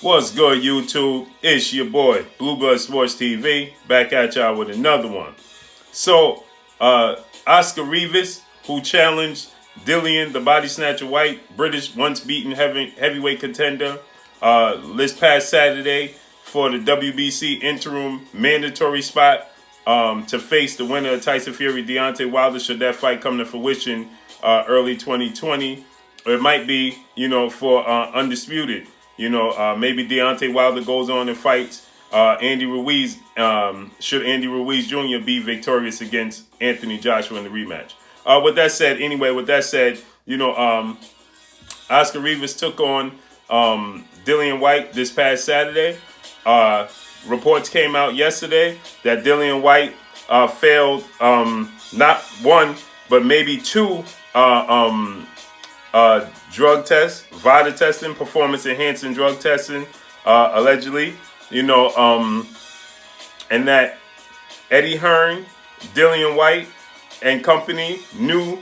What's good, YouTube? It's your boy, Blueblood Sports TV, back at y'all with another one. So, Oscar Rivas, who challenged Dillian, the body snatcher Whyte, British once beaten heavyweight contender, this past Saturday for the WBC interim mandatory spot to face the winner of Tyson Fury, Deontay Wilder, should that fight come to fruition early 2020. It might be, for undisputed. Maybe Deontay Wilder goes on and fights Andy Ruiz. Should Andy Ruiz Jr. be victorious against Anthony Joshua in the rematch? With that said, Oscar Rivas took on Dillian Whyte this past Saturday. Reports came out yesterday that Dillian Whyte failed not one, but maybe two drug tests, VADA testing, performance enhancing drug testing, allegedly, and that Eddie Hearn, Dillian Whyte, and company knew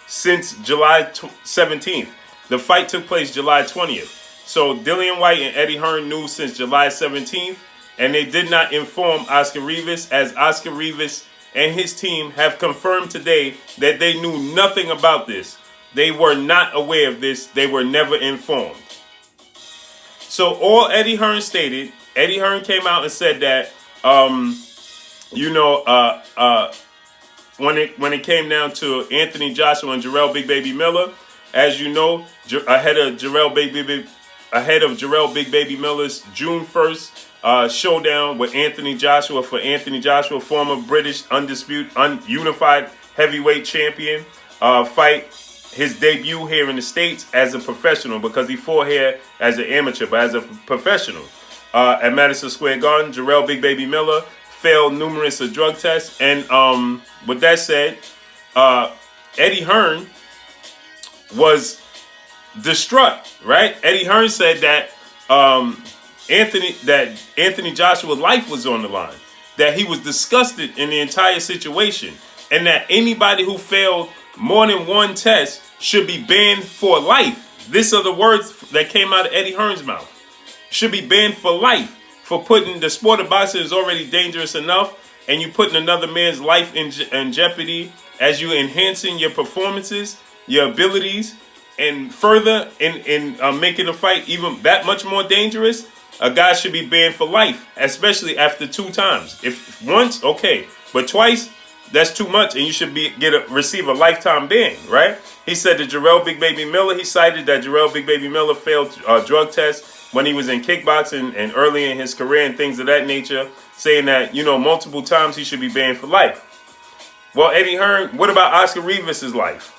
since July 17th. The fight took place July 20th. So Dillian Whyte and Eddie Hearn knew since July 17th, and they did not inform Oscar Rivas, as Oscar Rivas and his team have confirmed today that they knew nothing about this. They were not aware of this. They were never informed. So all Eddie Hearn stated, Eddie Hearn came out and said that, when it came down to Anthony Joshua and Jarrell Big Baby Miller, as you know, ahead of Jarrell Big Baby Miller's June 1st showdown with Anthony Joshua, former British unified heavyweight champion, fight his debut here in the States as a professional, because he fought here as an amateur, but as a professional. At Madison Square Garden, Jarrell Big Baby Miller failed numerous drug tests. And with that said, Eddie Hearn was distraught, right? Eddie Hearn said that Anthony Joshua's life was on the line, that he was disgusted in the entire situation, and that anybody who failed more than one test should be banned for life. These are the words that came out of Eddie Hearn's mouth. Should be banned for life for putting the sport of boxing is already dangerous enough, and you putting another man's life in jeopardy as you enhancing your performances, your abilities, and further in making the fight even that much more dangerous. A guy should be banned for life, especially after 2 times. If once, okay, but twice, that's too much, and you should receive a lifetime ban, right? He said to Jarrell Big Baby Miller, he cited that Jarrell Big Baby Miller failed drug tests when he was in kickboxing and early in his career and things of that nature, saying that, multiple times he should be banned for life. Well, Eddie Hearn, what about Oscar Rivas' life?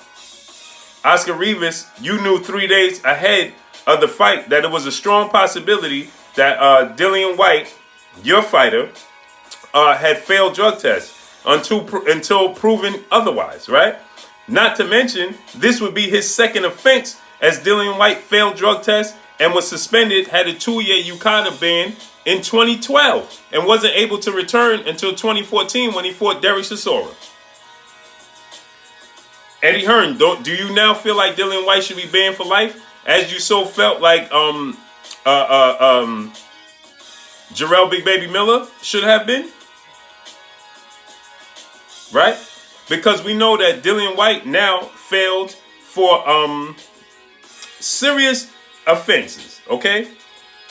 Oscar Rivas, you knew 3 days ahead of the fight that it was a strong possibility that Dillian Whyte, your fighter, had failed drug tests until proven otherwise, right? Not to mention, this would be his second offense, as Dillian Whyte failed drug tests and was suspended, had a 2-year UCADA ban in 2012, and wasn't able to return until 2014 when he fought Derek Chisora. Eddie Hearn, do you now feel like Dillian Whyte should be banned for life, as you so felt like Jarrell Big Baby Miller should have been? Right? Because we know that Dillian Whyte now failed for serious offenses, okay?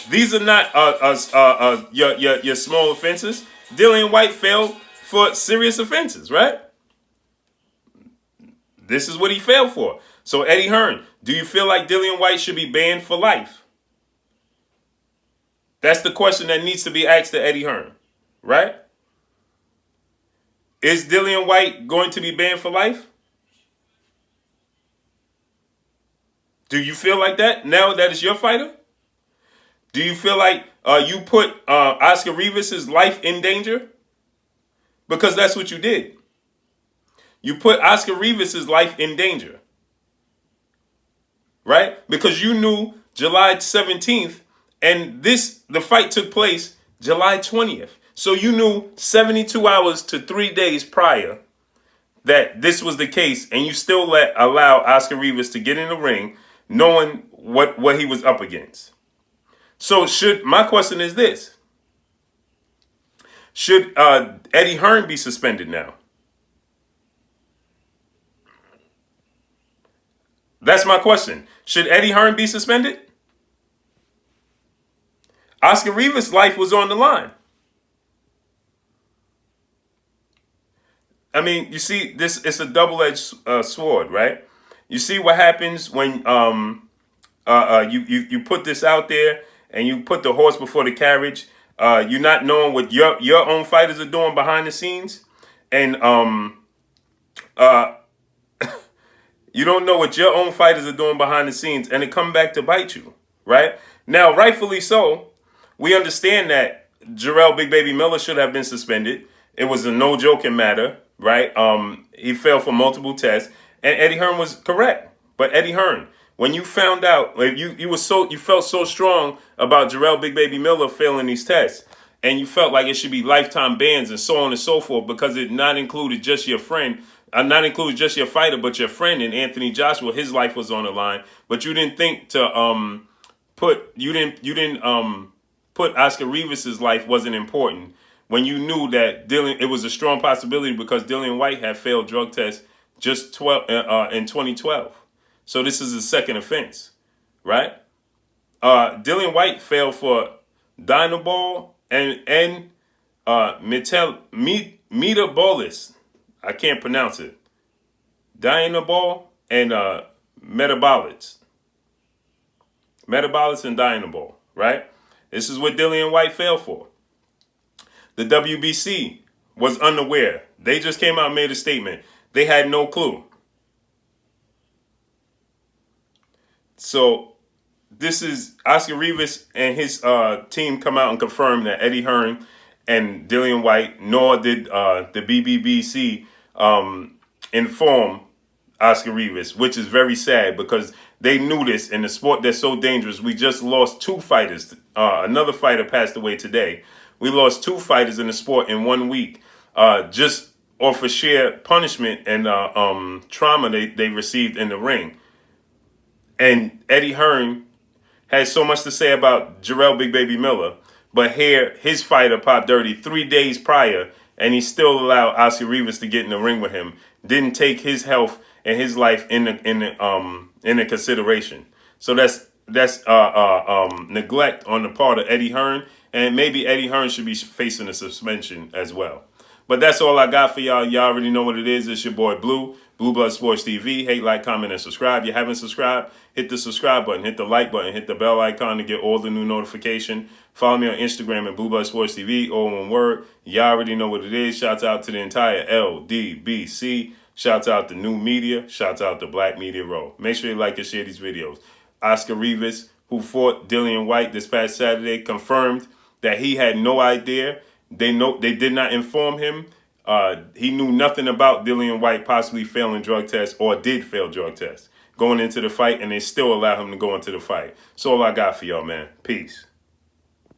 These are not your small offenses. Dillian Whyte failed for serious offenses, right? This is what he failed for. So Eddie Hearn, do you feel like Dillian Whyte should be banned for life? That's the question that needs to be asked to Eddie Hearn, right? Is Dillian Whyte going to be banned for life? Do you feel like that now that it's your fighter? Do you feel like you put Oscar Rivas' life in danger? Because that's what you did. You put Oscar Rivas' life in danger. Right? Because you knew July 17th, and the fight took place July 20th. So you knew 72 hours to 3 days prior that this was the case, and you still allow Oscar Rivas to get in the ring knowing what he was up against. So my question is this. Should Eddie Hearn be suspended now? That's my question. Should Eddie Hearn be suspended? Oscar Rivas' life was on the line. I mean, you see, it's a double-edged sword, right? You see what happens when you put this out there and you put the horse before the carriage. You're not knowing what your own fighters are doing behind the scenes, and you don't know what your own fighters are doing behind the scenes, and it come back to bite you, right? Now, rightfully so, we understand that Jarrell Big Baby Miller should have been suspended. It was a no joking matter, right? He failed for multiple tests, and Eddie Hearn was correct. But Eddie Hearn, when you found out, you felt so strong about Jarrell Big Baby Miller failing these tests, and you felt like it should be lifetime bans and so on and so forth because it not included just your friend, not included just your fighter, but your friend and Anthony Joshua. His life was on the line, but you didn't think to put Oscar Rivas' life wasn't important when you knew that it was a strong possibility because Dillian Whyte had failed drug tests just in 2012. So this is his second offense, right? Dillian Whyte failed for Dynabol and Metabolus. I can't pronounce it. Dynabol and Metabolics. Metabolics and Dynabol, right? This is what Dillian Whyte failed for. The WBC was unaware. They just came out and made a statement. They had no clue. So this is Oscar Rivas and his team come out and confirm that Eddie Hearn and Dillian Whyte, nor did the BBBC inform Oscar Rivas, which is very sad because they knew this in the sport that's so dangerous. We just lost two fighters. Another fighter passed away today. We lost two fighters in the sport in 1 week, just off of sheer punishment and trauma they received in the ring. And Eddie Hearn has so much to say about Jarrell Big Baby Miller, but here his fighter popped dirty 3 days prior, and he still allowed Oscar Rivas to get in the ring with him. Didn't take his health and his life into consideration. So that's neglect on the part of Eddie Hearn, and maybe Eddie Hearn should be facing a suspension as well. But that's all I got for y'all. Y'all already know what it is. It's your boy Blue Blood Sports TV. Hate, like, comment, and subscribe. If you haven't subscribed, hit the subscribe button, hit the like button, hit the bell icon to get all the new notification. Follow me on Instagram at Blood Sports TV, all one word. Y'all already know what it is. Shouts out to the entire LDBC. Shouts out to New Media. Shouts out to Black Media Row. Make sure you like and share these videos. Oscar Rivas, who fought Dillian Whyte this past Saturday, confirmed that he had no idea. They did not inform him. He knew nothing about Dillian Whyte possibly failing drug tests or did fail drug tests going into the fight, and they still allow him to go into the fight. So all I got for y'all, man. Peace.